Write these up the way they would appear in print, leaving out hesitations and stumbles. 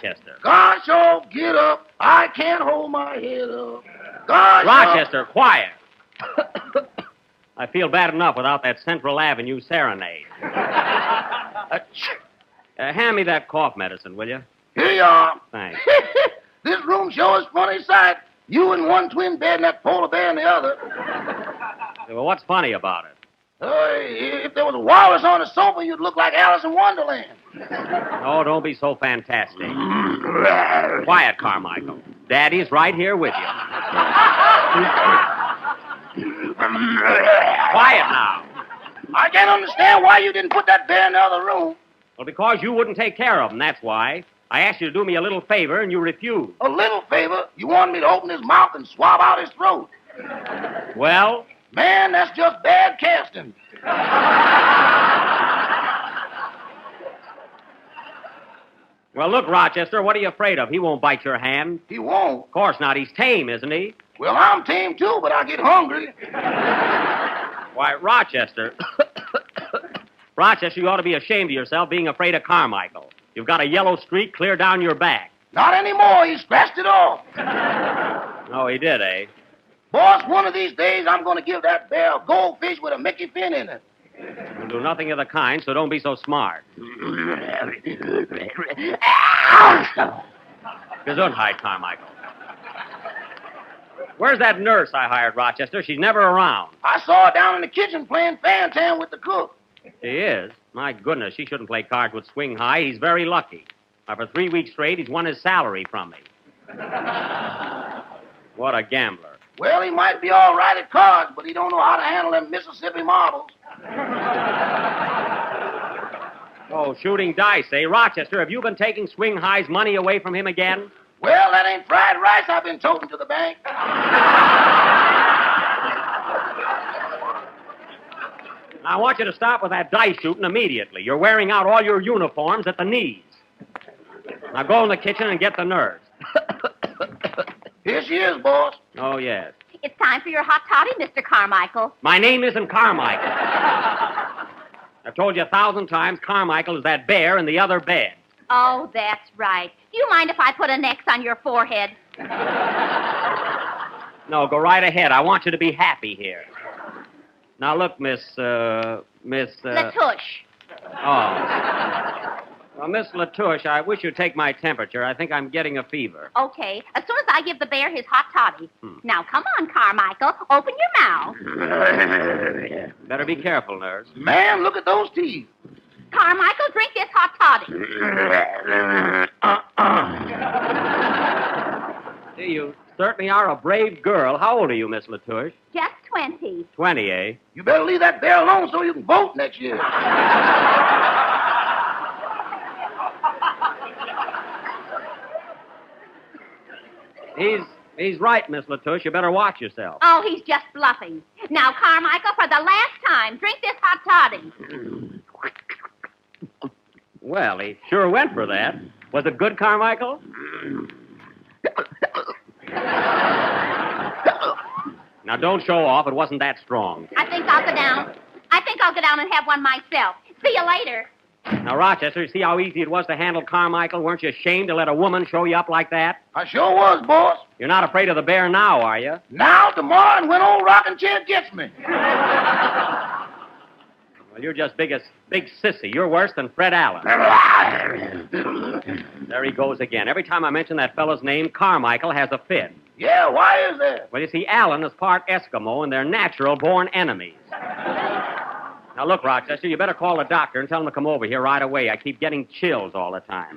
Rochester. Gosh, oh, get up. I can't hold my head up. Gosh, Rochester, quiet. I feel bad enough without that Central Avenue serenade. Hand me that cough medicine, will you? Here you are. Thanks. This room sure is funny sight. You in one twin bed and that polar bear in the other. Well, what's funny about it? If there was a walrus on the sofa, you'd look like Alice in Wonderland. Oh, don't be so fantastic. Quiet, Carmichael. Daddy's right here with you. Quiet now. I can't understand why you didn't put that bear in the other room. Well, because you wouldn't take care of him, that's why. I asked you to do me a little favor, and you refused. A little favor? You wanted me to open his mouth and swab out his throat. Well? Man, that's just bad casting. Well, look, Rochester, what are you afraid of? He won't bite your hand. He won't? Of course not. He's tame, isn't he? Well, I'm tame, too, but I get hungry. Why, Rochester... Rochester, you ought to be ashamed of yourself being afraid of Carmichael. You've got a yellow streak clear down your back. Not anymore. He scratched it off. Oh, he did, eh? Boss, one of these days I'm going to give that bear a goldfish with a Mickey fin in it. You'll do nothing of the kind, so don't be so smart. Gesundheit, Carmichael. Where's that nurse I hired, Rochester? She's never around. I saw her down in the kitchen playing fan-tan with the cook. She is? My goodness, she shouldn't play cards with Swing High. He's very lucky. Now, for 3 weeks straight, he's won his salary from me. What a gambler. Well, he might be all right at cards, but he don't know how to handle them Mississippi marbles. Oh, shooting dice, eh? Rochester, have you been taking Swing High's money away from him again? Well, that ain't fried rice I've been toting to the bank. Now, I want you to stop with that dice shooting immediately. You're wearing out all your uniforms at the knees. Now go in the kitchen and get the nurse. Here she is, boss. Oh, yes. It's time for your hot toddy, Mr. Carmichael. My name isn't Carmichael. I've told you 1,000 times Carmichael is that bear in the other bed. Oh, that's right. Do you mind if I put an X on your forehead? No, go right ahead. I want you to be happy here. Now, look, Miss... Latouche. Oh. Well, Miss Latouche, I wish you'd take my temperature. I think I'm getting a fever. Okay. As soon as I give the bear his hot toddy. Now, come on, Carmichael. Open your mouth. Better be careful, nurse. Man, look at those teeth. Carmichael, drink this hot toddy. See, you certainly are a brave girl. How old are you, Miss Latouche? Just 20. 20, eh? You better leave that bear alone so you can vote next year. He's right, Miss Latouche. You better watch yourself. Oh, he's just bluffing. Now, Carmichael, for the last time, drink this hot toddy. Well, he sure went for that. Was it good, Carmichael? Now, don't show off. It wasn't that strong. I think I'll go down and have one myself. See you later. Now, Rochester, see how easy it was to handle Carmichael? Weren't you ashamed to let a woman show you up like that? I sure was, boss. You're not afraid of the bear now, are you? Now, tomorrow, and when old rocking chair gets me. Well, you're just big sissy. You're worse than Fred Allen. There he goes again. Every time I mention that fellow's name, Carmichael has a fit. Yeah, why is that? Well, you see, Allen is part Eskimo, and they're natural-born enemies. Now, look, Rochester, you better call the doctor and tell him to come over here right away. I keep getting chills all the time.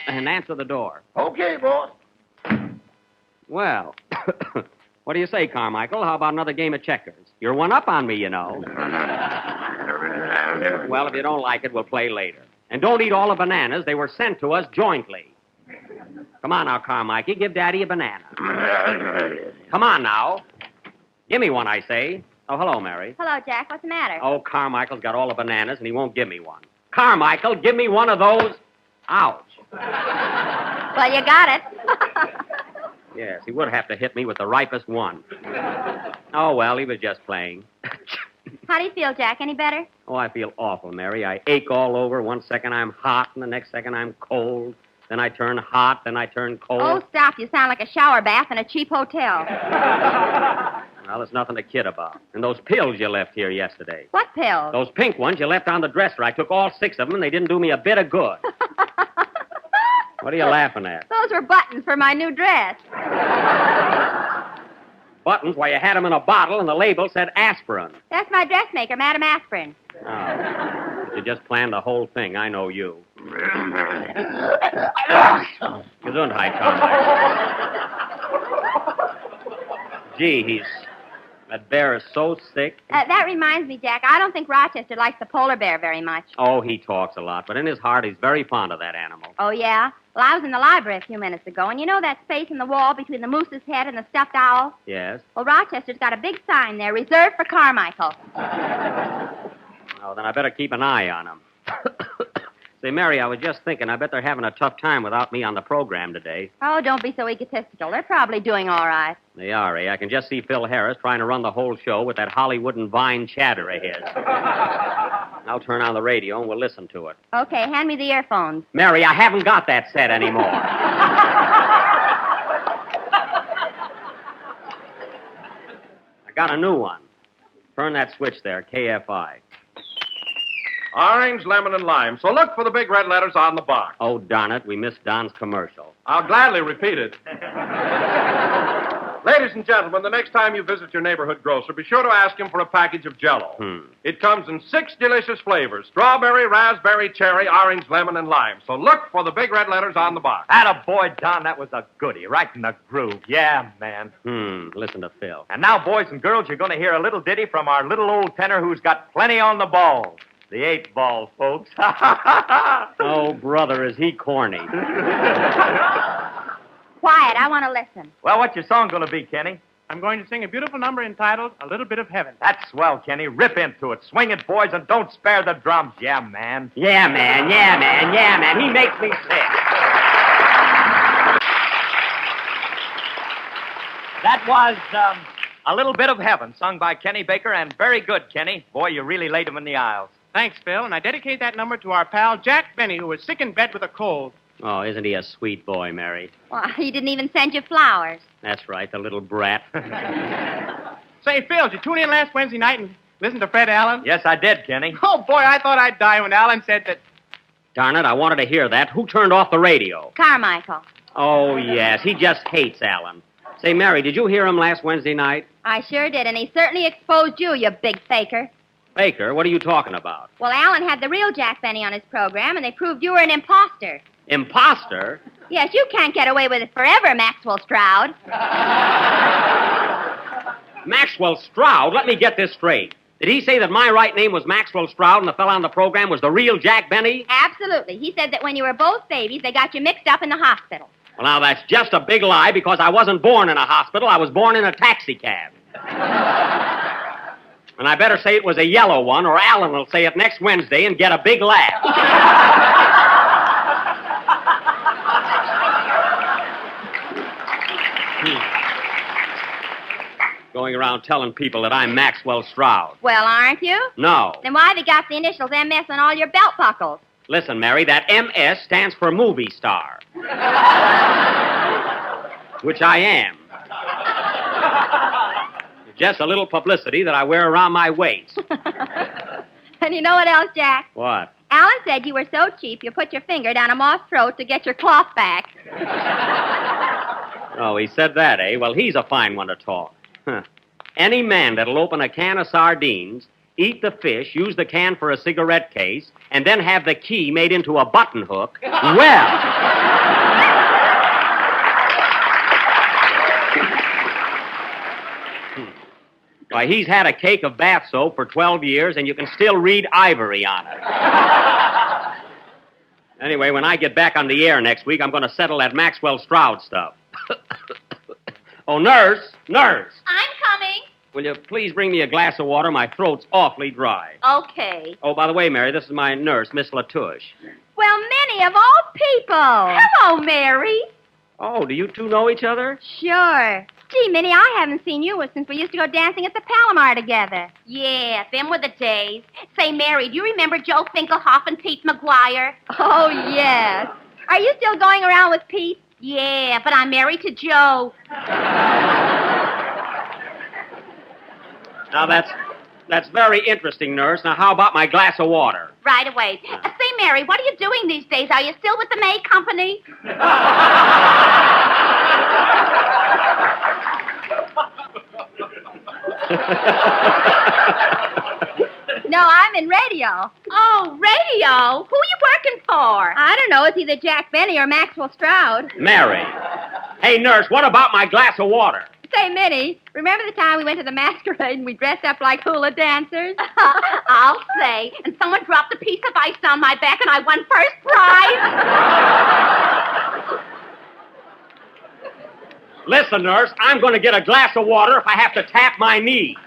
And answer the door. Okay, boss. Well, what do you say, Carmichael? How about another game of checkers? You're one up on me, you know. Well, if you don't like it, we'll play later. And don't eat all the bananas. They were sent to us jointly. Come on now, Carmichael. Give Daddy a banana. Come on now. Give me one, I say. Oh, hello, Mary. Hello, Jack. What's the matter? Oh, Carmichael's got all the bananas, and he won't give me one. Carmichael, give me one of those. Ouch. Well, you got it. Yes, he would have to hit me with the ripest one. Oh, well, he was just playing. How do you feel, Jack? Any better? Oh, I feel awful, Mary. I ache all over. One second I'm hot, and the next second I'm cold. then I turn hot, then I turn cold. Oh, stop. You sound like a shower bath in a cheap hotel. Well, there's nothing to kid about. And those pills you left here yesterday. What pills? Those pink ones you left on the dresser. I took all 6 of them, and they didn't do me a bit of good. What are you laughing at? Those were buttons for my new dress. Buttons? Why, you had them in a bottle, and the label said aspirin. That's my dressmaker, Madam Aspirin. Oh. You just planned the whole thing. I know you. Gesundheit, Carmichael. Gee, that bear is so sick. That reminds me, Jack, I don't think Rochester likes the polar bear very much. Oh, he talks a lot, but in his heart, he's very fond of that animal. Oh, yeah? Well, I was in the library a few minutes ago, and you know that space in the wall between the moose's head and the stuffed owl? Yes? Well, Rochester's got a big sign there, reserved for Carmichael. Oh, then I better keep an eye on him. Say, Mary, I was just thinking, I bet they're having a tough time without me on the program today. Oh, don't be so egotistical. They're probably doing all right. They are, eh? I can just see Phil Harris trying to run the whole show with that Hollywood and Vine chatter of his. I'll turn on the radio and we'll listen to it. Okay, hand me the earphones. Mary, I haven't got that set anymore. I got a new one. Turn that switch there, KFI. Orange, lemon, and lime. So look for the big red letters on the box. Oh, darn it, we missed Don's commercial. I'll gladly repeat it. Ladies and gentlemen, the next time you visit your neighborhood grocer, be sure to ask him for a package of Jell-O. It comes in 6 delicious flavors: strawberry, raspberry, cherry, orange, lemon, and lime. So look for the big red letters on the box. Attaboy, Don, that was a goodie, right in the groove. Yeah, man. Listen to Phil. And now, boys and girls, you're going to hear a little ditty from our little old tenor who's got plenty on the ball. The 8 ball, folks. Oh, brother, is he corny. Quiet, I want to listen. Well, what's your song going to be, Kenny? I'm going to sing a beautiful number entitled A Little Bit of Heaven. That's swell, Kenny. Rip into it. Swing it, boys, and don't spare the drums. Yeah, man. Yeah, man, yeah, man, yeah, man. He makes me sick. That was A Little Bit of Heaven, sung by Kenny Baker, and very good, Kenny. Boy, you really laid him in the aisles. Thanks, Phil, and I dedicate that number to our pal Jack Benny, who was sick in bed with a cold. Oh, isn't he a sweet boy, Mary? Well, he didn't even send you flowers. That's right, the little brat. Say, Phil, did you tune in last Wednesday night and listen to Fred Allen? Yes, I did, Kenny. Oh, boy, I thought I'd die when Allen said that... Darn it, I wanted to hear that. Who turned off the radio? Carmichael. Oh, yes, he just hates Alan. Say, Mary, did you hear him last Wednesday night? I sure did, and he certainly exposed you, you big faker. Baker, what are you talking about? Well, Alan had the real Jack Benny on his program, and they proved you were an imposter. Imposter? Yes, you can't get away with it forever, Maxwell Stroud. Maxwell Stroud? Let me get this straight. Did he say that my right name was Maxwell Stroud and the fellow on the program was the real Jack Benny? Absolutely. He said that when you were both babies, they got you mixed up in the hospital. Well, now, that's just a big lie because I wasn't born in a hospital. I was born in a taxicab. And I better say it was a yellow one, or Alan will say it next Wednesday and get a big laugh. Going around telling people that I'm Maxwell Stroud. Well, aren't you? No. Then why have you got the initials MS on all your belt buckles? Listen, Mary, that MS stands for movie star. Which I am. Just a little publicity that I wear around my waist. And you know what else, Jack? What? Alan said you were so cheap you put your finger down a moth's throat to get your cloth back. Oh, he said that, eh? Well, he's a fine one to talk. Huh. Any man that'll open a can of sardines, eat the fish, use the can for a cigarette case, and then have the key made into a button hook, well... Why, he's had a cake of bath soap for 12 years, and you can still read ivory on it. Anyway, when I get back on the air next week, I'm going to settle that Maxwell Stroud stuff. Oh, nurse! Nurse! I'm coming. Will you please bring me a glass of water? My throat's awfully dry. Okay. Oh, by the way, Mary, this is my nurse, Miss Latouche. Well, Minnie, of all people. Hello, Mary. Oh, do you two know each other? Sure. Gee, Minnie, I haven't seen you since we used to go dancing at the Palomar together. Yeah, them were the days. Say, Mary, do you remember Joe Finkelhoff and Pete McGuire? Oh, yes. Are you still going around with Pete? Yeah, but I'm married to Joe. Now, that's very interesting, nurse. Now, how about my glass of water? Right away. Say, Mary, what are you doing these days? Are you still with the May Company? No, I'm in radio. Oh, radio? Who are you working for? I don't know. It's either Jack Benny or Maxwell Stroud. Mary. Hey, nurse, what about my glass of water? Say, Minnie, remember the time we went to the masquerade and we dressed up like hula dancers? I'll say. And someone dropped a piece of ice on my back and I won first prize. Listen, nurse, I'm going to get a glass of water if I have to tap my knee.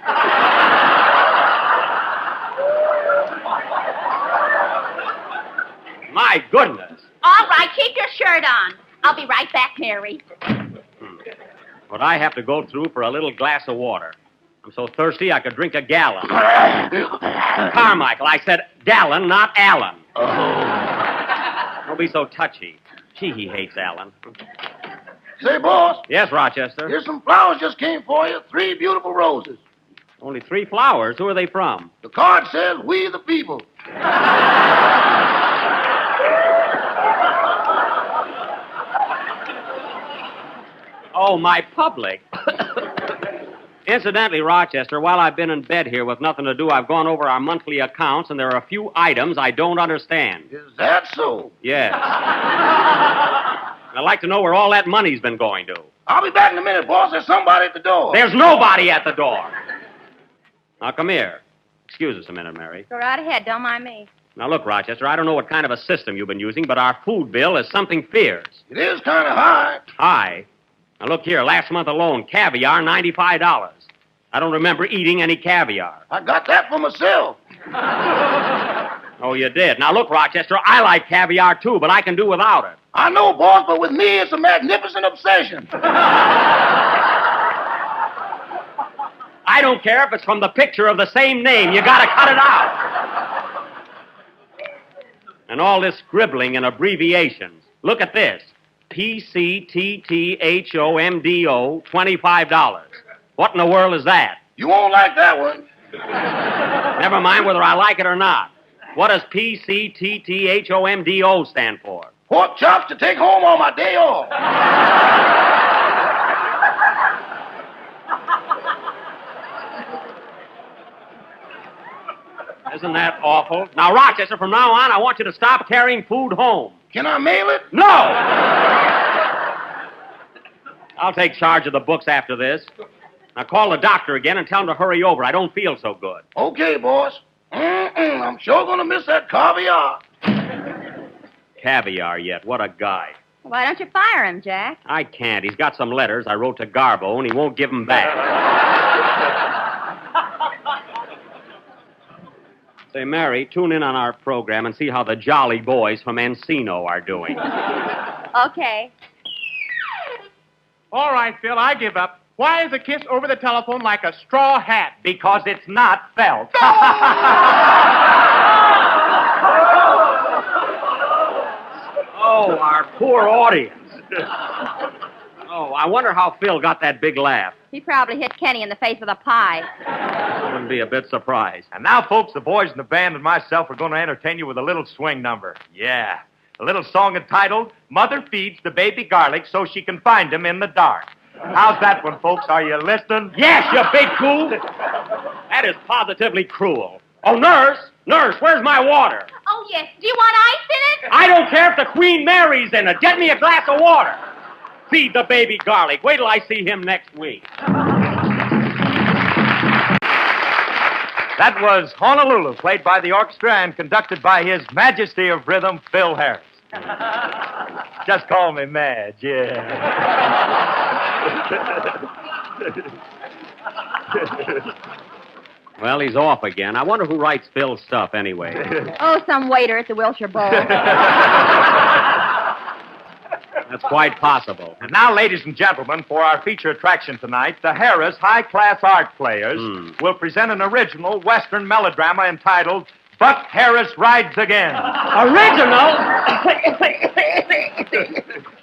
My goodness. All right, keep your shirt on. I'll be right back, Mary. What I have to go through for a little glass of water. I'm so thirsty I could drink a gallon. Carmichael, I said gallon, not Allen. Don't be so touchy. Gee, he hates Allen. Say, boss, Yes, Rochester? here's some flowers just came for you. 3 beautiful roses. Only 3 flowers. Who are they from? The card says, "We the people." Oh, my public. Incidentally, Rochester, while I've been in bed here with nothing to do, I've gone over our monthly accounts, and there are a few items I don't understand. Is that so? Yes. I'd like to know where all that money's been going to. I'll be back in a minute, boss. There's somebody at the door. There's nobody at the door. Now, come here. Excuse us a minute, Mary. Go right ahead. Don't mind me. Now, look, Rochester, I don't know what kind of a system you've been using, but our food bill is something fierce. It is kind of high. High. Now, look here. Last month alone, caviar, $95. I don't remember eating any caviar. I got that for myself. Oh, you did? Now, look, Rochester, I like caviar, too, but I can do without it. I know, boss, but with me, it's a magnificent obsession. I don't care if it's from the picture of the same name. You got to cut it out. And all this scribbling and abbreviations. Look at this. PCTTHOMDO, $25. What in the world is that? You won't like that one. Never mind whether I like it or not. What does PCTTHOMDO stand for? Pork chops to take home on my day off. Isn't that awful? Now, Rochester, from now on, I want you to stop carrying food home. Can I mail it? No! I'll take charge of the books after this. Now, call the doctor again and tell him to hurry over. I don't feel so good. Okay, boss. I'm sure gonna miss that caviar. Caviar yet. What a guy. Why don't you fire him, Jack? I can't. He's got some letters I wrote to Garbo, and he won't give them back. Say, Mary, tune in on our program and see how the Jolly Boys from Encino are doing. Okay. All right, Phil, I give up. Why is a kiss over the telephone like a straw hat? Because it's not felt. Oh, our poor audience. Oh, I wonder how Phil got that big laugh. He probably hit Kenny in the face with a pie. Wouldn't be a bit surprised. And now, folks, the boys in the band and myself are going to entertain you with a little swing number. Yeah. A little song entitled, Mother Feeds the Baby Garlic So She Can Find Him in the Dark. How's that one, folks? Are you listening? Yes, you big fool. That is positively cruel. Oh, nurse, where's my water? Oh, yes. Do you want ice in it? I don't care if the Queen Mary's in it. Get me a glass of water. Feed the baby garlic. Wait till I see him next week. That was Honolulu, played by the orchestra and conducted by His Majesty of Rhythm, Phil Harris. Just call me Madge, yeah. Well, he's off again. I wonder who writes Phil's stuff anyway. Oh, some waiter at the Wilshire Bowl. That's quite possible. And now, ladies and gentlemen, for our feature attraction tonight, the Harris High Class Art Players will present an original Western melodrama entitled Buck Harris rides again. Original?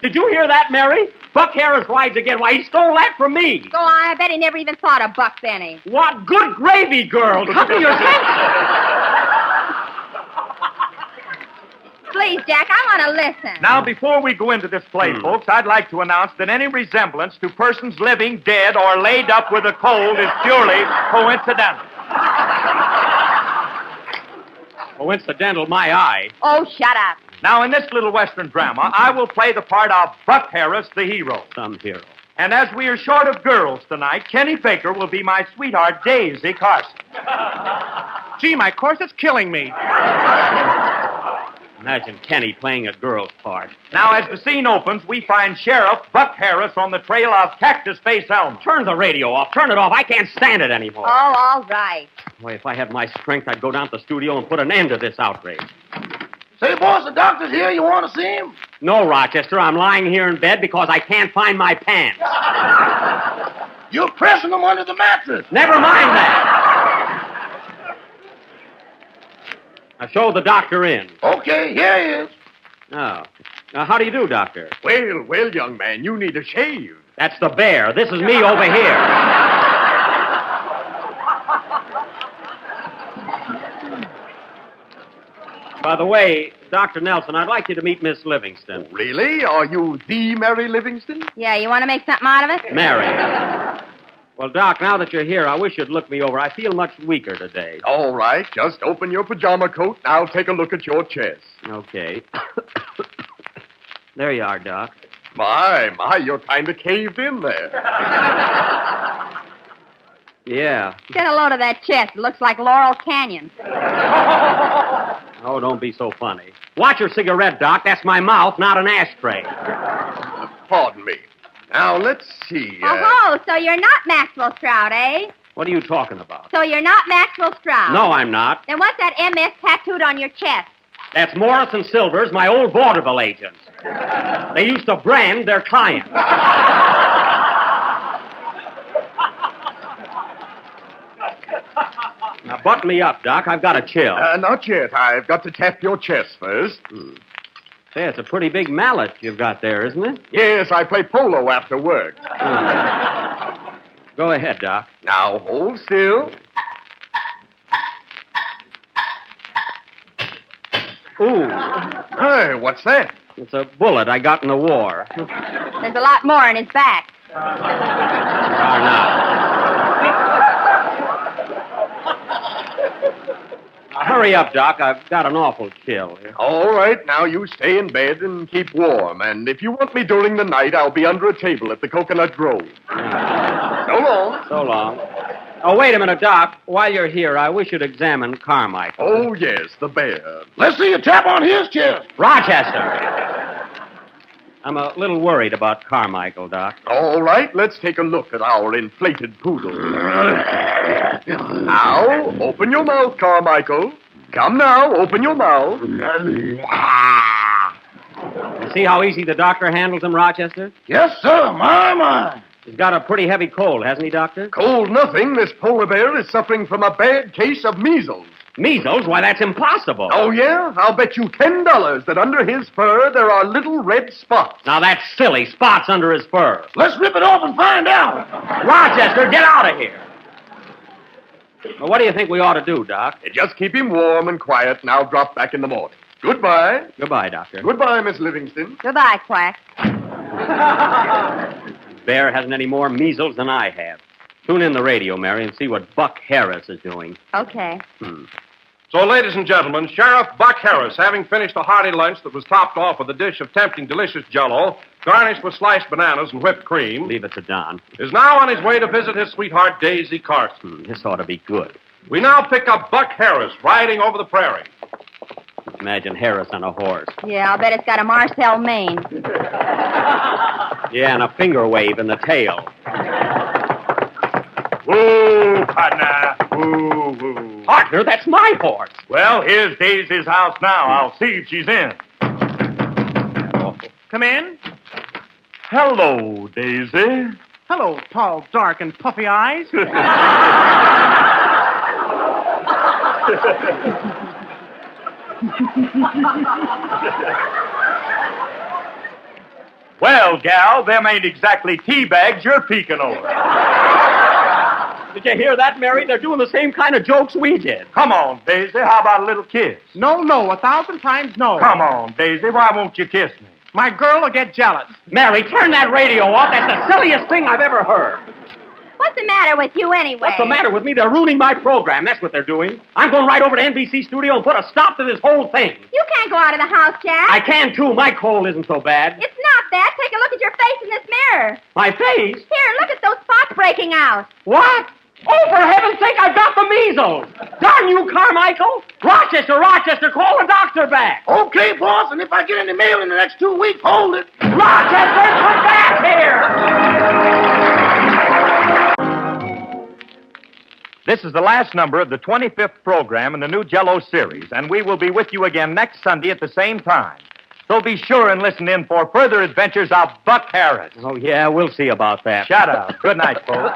Did you hear that, Mary? Buck Harris rides again. Why, he stole that from me. Go on, I bet he never even thought of Buck Benny. What good gravy, girl. Come to your senses. Please, Jack, I want to listen. Now, before we go into this play, folks, I'd like to announce that any resemblance to persons living, dead, or laid up with a cold is purely coincidental. Coincidental, my eye. Oh, shut up. Now, in this little Western drama, I will play the part of Buck Harris, the hero. Some hero. And as we are short of girls tonight, Kenny Baker will be my sweetheart, Daisy Carson. Gee, my corset's killing me. Imagine Kenny playing a girl's part. Now, as the scene opens, we find Sheriff Buck Harris on the trail of Cactus Face Elm. Turn the radio off. Turn it off. I can't stand it anymore. Oh, all right. Boy, if I had my strength, I'd go down to the studio and put an end to this outrage. Say, boss, the doctor's here. You want to see him? No, Rochester, I'm lying here in bed because I can't find my pants. You're pressing them under the mattress. Never mind that. Now, show the doctor in. Okay, here he is. Oh. Now, how do you do, doctor? Well, young man, you need a shave. That's the bear. This is me over here. By the way, Dr. Nelson, I'd like you to meet Miss Livingston. Really? Are you the Mary Livingston? Yeah, you want to make something out of it? Mary. Well, Doc, now that you're here, I wish you'd look me over. I feel much weaker today. All right, just open your pajama coat and I'll take a look at your chest. Okay. There you are, Doc. My, you're kind of caved in there. Yeah. Get a load of that chest. It looks like Laurel Canyon. Oh, don't be so funny. Watch your cigarette, Doc. That's my mouth, not an ashtray. Pardon me. Now, let's see. Oh, so you're not Maxwell Stroud, eh? What are you talking about? So you're not Maxwell Stroud. No, I'm not. Then what's that MS tattooed on your chest? That's Morris and Silvers, my old vaudeville agents. They used to brand their clients. Now, button me up, Doc. I've got a chill. Not yet. I've got to tap your chest first. Say, it's a pretty big mallet you've got there, isn't it? Yes, I play polo after work. Go ahead, Doc. Now, hold still. Ooh, Hey, what's that? it's a bullet I got in the war. There's a lot more in his back. Now. Hurry up, Doc. I've got an awful chill here. All right, now you stay in bed and keep warm. And if you want me during the night, I'll be under a table at the Coconut Grove. So long. So long. Oh, wait a minute, Doc. While you're here, I wish you'd examine Carmichael. Oh, yes, the bear. Let's see you tap on his chest. Rochester! I'm a little worried about Carmichael, Doc. All right, let's take a look at our inflated poodle. Now, open your mouth, Carmichael. Come now, open your mouth. You see how easy the doctor handles him, Rochester? Yes, sir. My. He's got a pretty heavy cold, hasn't he, Doctor? Cold nothing. This polar bear is suffering from a bad case of measles. Measles? Why, that's impossible. Oh, yeah? I'll bet you $10 that under his fur there are little red spots. Now, that's silly. Spots under his fur. Let's rip it off and find out. Rochester, get out of here. Well, what do you think we ought to do, Doc? Just keep him warm and quiet, and I'll drop back in the morning. Goodbye. Goodbye, Doctor. Goodbye, Miss Livingston. Goodbye, Quack. Bear hasn't any more measles than I have. Tune in the radio, Mary, and see what Buck Harris is doing. Okay. So, ladies and gentlemen, Sheriff Buck Harris, having finished a hearty lunch that was topped off with a dish of tempting, delicious Jell-O, garnished with sliced bananas and whipped cream, Leave it to Don. is now on his way to visit his sweetheart, Daisy Carson. This ought to be good. We now pick up Buck Harris riding over the prairie. Imagine Harris on a horse. Yeah, I'll bet it's got a Marcel mane. Yeah, and a finger wave in the tail. Woo, partner. Woo, woo. Partner, that's my horse. Well, here's Daisy's house now. I'll see if she's in. Come in. Hello, Daisy. Hello, tall, dark, and puffy eyes. Well, gal, them ain't exactly tea bags you're peeking over. Did you hear that, Mary? They're doing the same kind of jokes we did. Come on, Daisy. How about a little kiss? No, 1,000 times no. Come on, Daisy. Why won't you kiss me? My girl will get jealous. Mary, turn that radio off. That's the silliest thing I've ever heard. What's the matter with you anyway? What's the matter with me? They're ruining my program. That's what they're doing. I'm going right over to NBC studio and put a stop to this whole thing. You can't go out of the house, Jack. I can, too. My cold isn't so bad. It's not that. Take a look at your face in this mirror. My face? Here, look at those spots breaking out. What? Oh, for heaven's sake, I've got the measles. Darn you, Carmichael. Rochester, call the doctor back. Okay, boss, and if I get any mail in the next 2 weeks, hold it. Rochester, come back here. This is the last number of the 25th program in the new Jell-O series, and we will be with you again next Sunday at the same time. So be sure and listen in for further adventures of Buck Harris. Oh, yeah, we'll see about that. Shut up. Good night, folks.